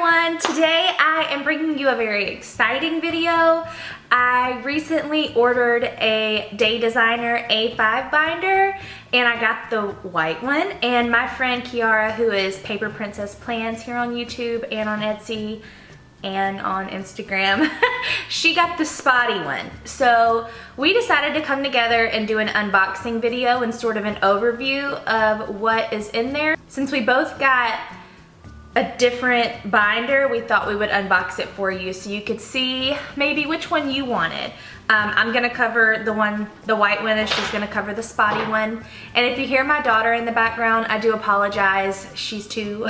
everyone, today I am bringing you a very exciting video. I recently ordered a Day Designer A5 binder and I got the white one, and my friend Kiara, who is PaperPrincessPlans here on YouTube and on Etsy and on Instagram, she got the Spotty one. So we decided to come together and do an unboxing video and sort of an overview of what is in there. Since we both got a different binder, we thought we would unbox it for you so you could see maybe which one you wanted. I'm gonna cover the white one, and she's gonna cover the Spotty one. And if you hear my daughter in the background, I do apologize. She's 2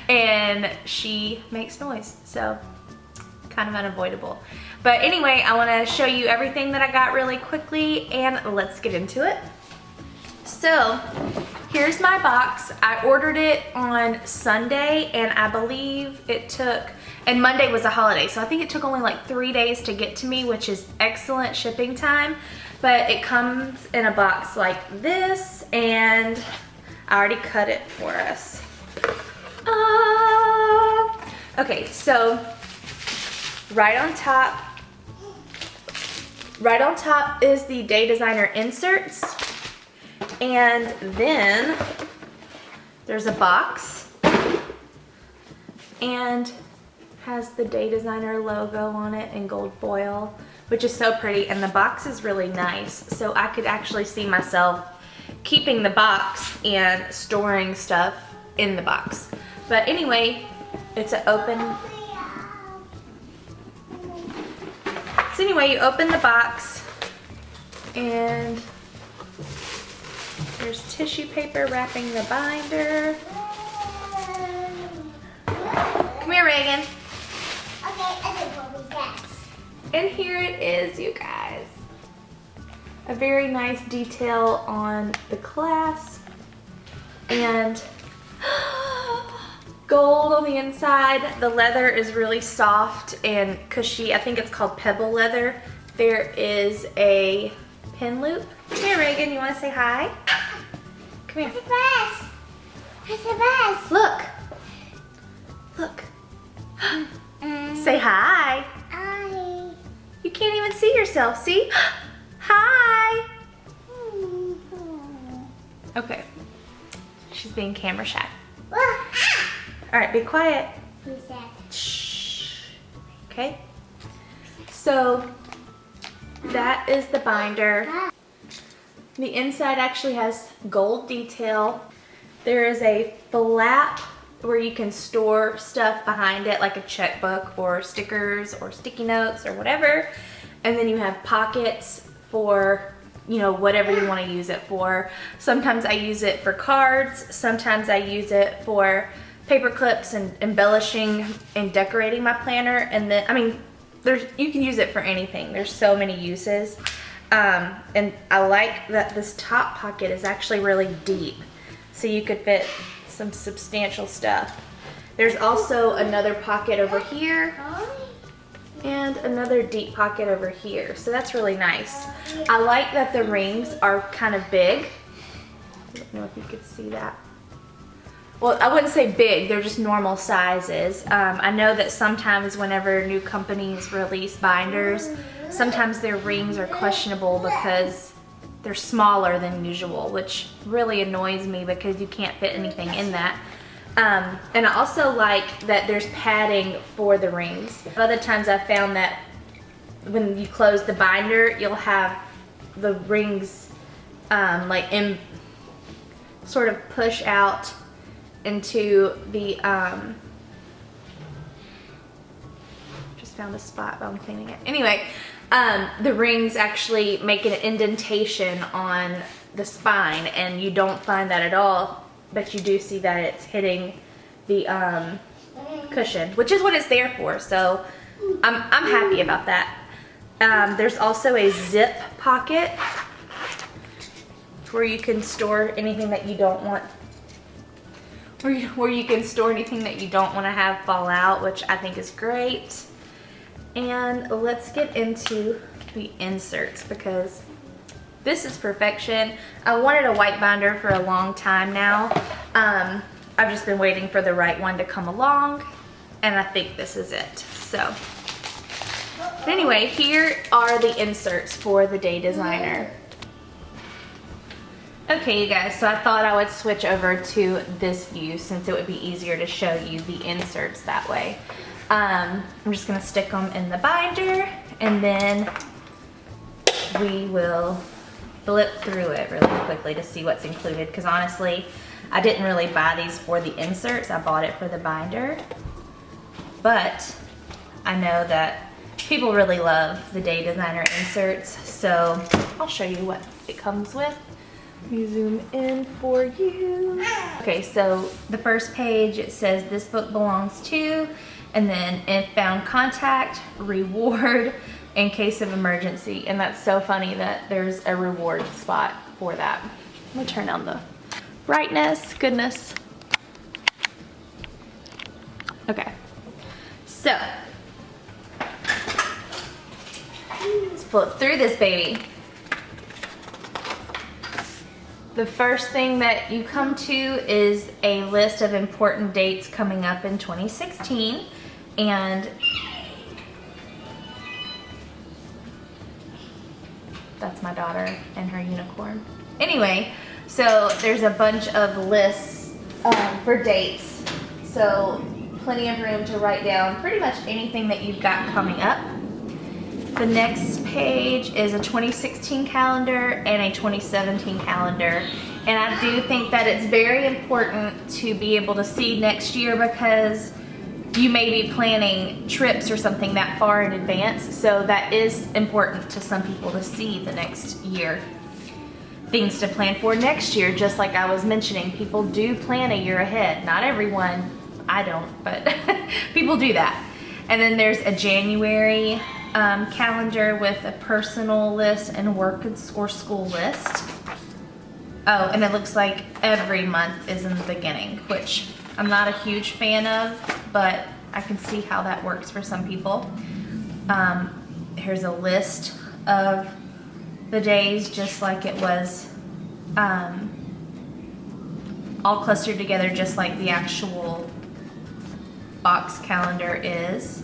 and she makes noise, so kind of unavoidable. But anyway, I wanna show you everything that I got really quickly, and let's get into it. So here's my box. I ordered it on Sunday, and I believe it took, and Monday was a holiday, so I think it took only like 3 days to get to me, which is excellent shipping time. But it comes in a box like this, and I already cut it for us. Okay, so right on top is the Day Designer inserts. And then there's a box and has the Day Designer logo on it in gold foil, which is so pretty, and the box is really nice. So I could actually see myself keeping the box and storing stuff in the box. But anyway, it's an open. So anyway, you open the box and there's tissue paper wrapping the binder. Come here, Reagan. Okay, what was that? And here it is, you guys. A very nice detail on the clasp. And gold on the inside. The leather is really soft and cushy. I think it's called Pebble leather. There is a pin loop. Come here, Reagan. You want to say hi? Come here. That's the best. Look. Look. Say hi. Hi. You can't even see yourself. See? Hi. Okay. She's being camera shy. All right, be quiet. Who's that? Shh. Okay. So that is the binder. The inside actually has gold detail. There is a flap where you can store stuff behind it, like a checkbook or stickers or sticky notes or whatever. And then you have pockets for, you know, whatever you want to use it for. Sometimes I use it for cards. Sometimes I use it for paper clips and embellishing and decorating my planner. And then, I mean, you can use it for anything. There's so many uses. And I like that this top pocket is actually really deep, so you could fit some substantial stuff. There's also another pocket over here and another deep pocket over here, so that's really nice. I like that the rings are kind of big. I don't know if you could see that. Well, I wouldn't say big, they're just normal sizes. I know that sometimes whenever new companies release binders, sometimes their rings are questionable because they're smaller than usual, which really annoys me because you can't fit anything in that. And I also like that there's padding for the rings. Other times I've found that when you close the binder, you'll have the rings sort of push out into the, just found a spot while I'm cleaning it. Anyway, the rings actually make an indentation on the spine, and you don't find that at all, but you do see that it's hitting the cushion, which is what it's there for, so I'm happy about that. There's also a zip pocket where you can store anything that you don't want, where you can store anything that you don't want to have fall out, which I think is great. And let's get into the inserts because this is perfection. I wanted a white binder for a long time now. I've just been waiting for the right one to come along. and I think this is it. So, but anyway, here are the inserts for the Day Designer. Okay, you guys, so I thought I would switch over to this view since it would be easier to show you the inserts that way. I'm just gonna stick them in the binder, and then we will flip through it really quickly to see what's included, because honestly, I didn't really buy these for the inserts. I bought it for the binder, but I know that people really love the Day Designer inserts, so I'll show you what it comes with. Let me zoom in for you. Okay, so the first page, it says this book belongs to, and then if found contact, reward in case of emergency. And that's so funny that there's a reward spot for that. Let me turn down the brightness, goodness. Okay, so let's flip through this baby. The first thing that you come to is a list of important dates coming up in 2016, and that's my daughter and her unicorn. Anyway, so there's a bunch of lists for dates, so plenty of room to write down pretty much anything that you've got coming up. The next page is a 2016 calendar and a 2017 calendar. And I do think that it's very important to be able to see next year, because you may be planning trips or something that far in advance. So that is important to some people to see the next year. Things to plan for next year, just like I was mentioning, people do plan a year ahead. Not everyone, I don't, but people do that. And then there's a January calendar with a personal list and work or school list. Oh, and it looks like every month is in the beginning, which I'm not a huge fan of, but I can see how that works for some people. Here's a list of the days, just like it was all clustered together, just like the actual box calendar is.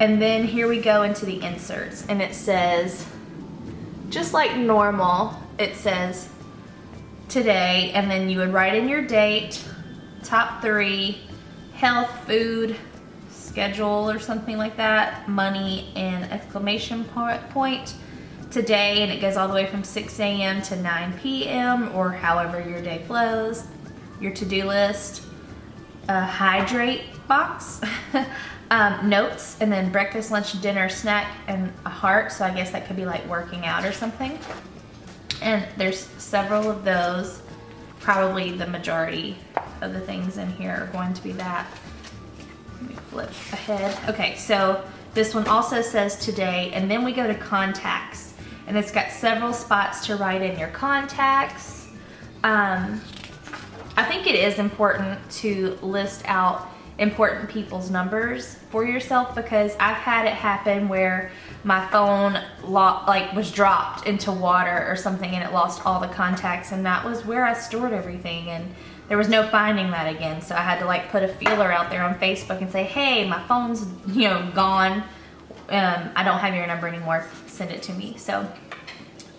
And then here we go into the inserts, and it says, just like normal, it says today, and then you would write in your date, top 3, health, food, schedule or something like that, money, and exclamation point, today, and it goes all the way from 6 a.m. to 9 p.m. or however your day flows, your to-do list, a hydrate box, notes, and then breakfast, lunch, dinner, snack, and a heart. So I guess that could be like working out or something. And there's several of those. Probably the majority of the things in here are going to be that. Let me flip ahead. Okay, so this one also says today, and then we go to contacts, and it's got several spots to write in your contacts. I think it is important to list out important people's numbers for yourself, because I've had it happen where my phone was dropped into water or something, and it lost all the contacts, and that was where I stored everything, and there was no finding that again. So I had to like put a feeler out there on Facebook and say, hey, my phone's gone, I don't have your number anymore, send it to me. So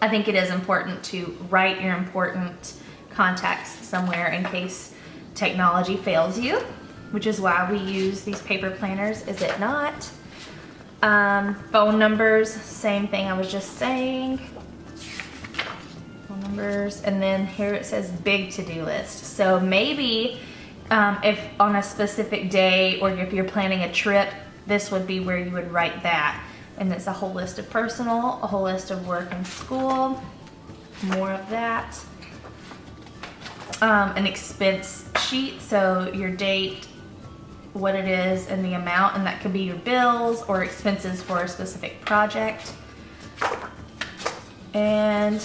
I think it is important to write your important contacts somewhere in case technology fails you, which is why we use these paper planners, is it not? Phone numbers, same thing I was just saying. Phone numbers, and then here it says big to-do list. So maybe if on a specific day, or if you're planning a trip, this would be where you would write that. And it's a whole list of personal, a whole list of work and school, more of that. An expense sheet, so your date, what it is, and the amount, and that could be your bills or expenses for a specific project. And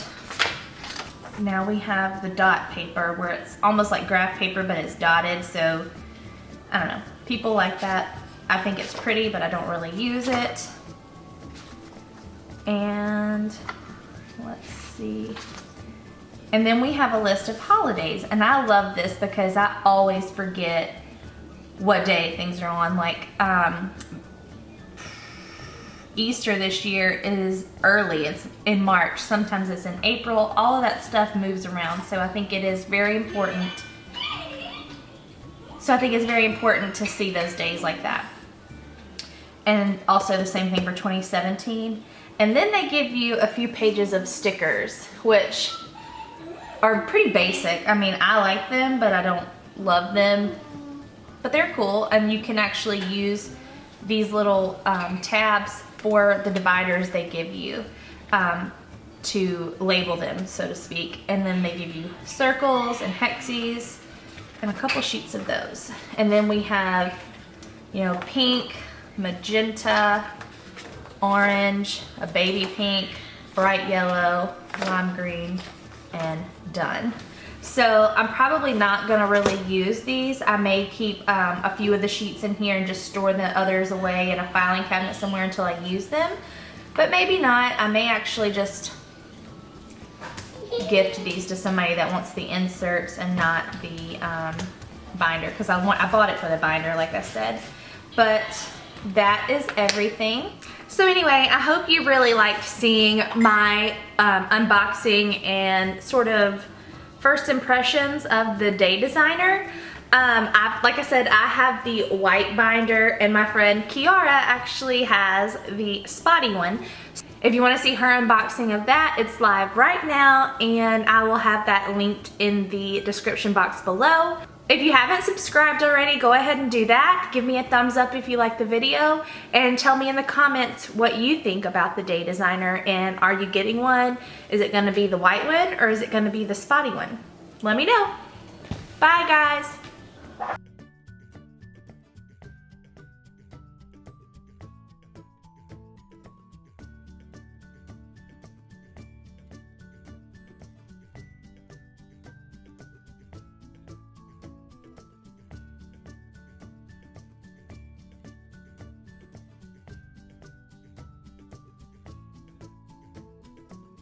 now we have the dot paper, where it's almost like graph paper, but it's dotted. So I don't know, people like that. I think it's pretty, but I don't really use it. And let's see. And then we have a list of holidays, and I love this because I always forget what day things are on. Like Easter this year is early, it's in March, sometimes it's in April. All of that stuff moves around, so I think it is very important. So I think it's very important to see those days like that. And also the same thing for 2017. And then they give you a few pages of stickers, which are pretty basic. I mean, I like them, but I don't love them. But they're cool, and you can actually use these little tabs for the dividers they give you to label them, so to speak. And then they give you circles and hexes and a couple sheets of those. And then we have, you know, pink, magenta, orange, a baby pink, bright yellow, lime green, and done. So I'm probably not gonna really use these. I may keep a few of the sheets in here and just store the others away in a filing cabinet somewhere until I use them. But maybe not. I may actually just gift these to somebody that wants the inserts and not the binder, because I bought it for the binder, like I said. But that is everything. So anyway, I hope you really liked seeing my unboxing and sort of first impressions of the Day Designer. Like I said, I have the white binder, and my friend Kiara actually has the Spotty one. If you want to see her unboxing of that, it's live right now, and I will have that linked in the description box below. If you haven't subscribed already, go ahead and do that. Give me a thumbs up if you like the video, and tell me in the comments what you think about the Day Designer, and are you getting one? Is it gonna be the white one, or is it gonna be the Spotty one? Let me know. Bye guys.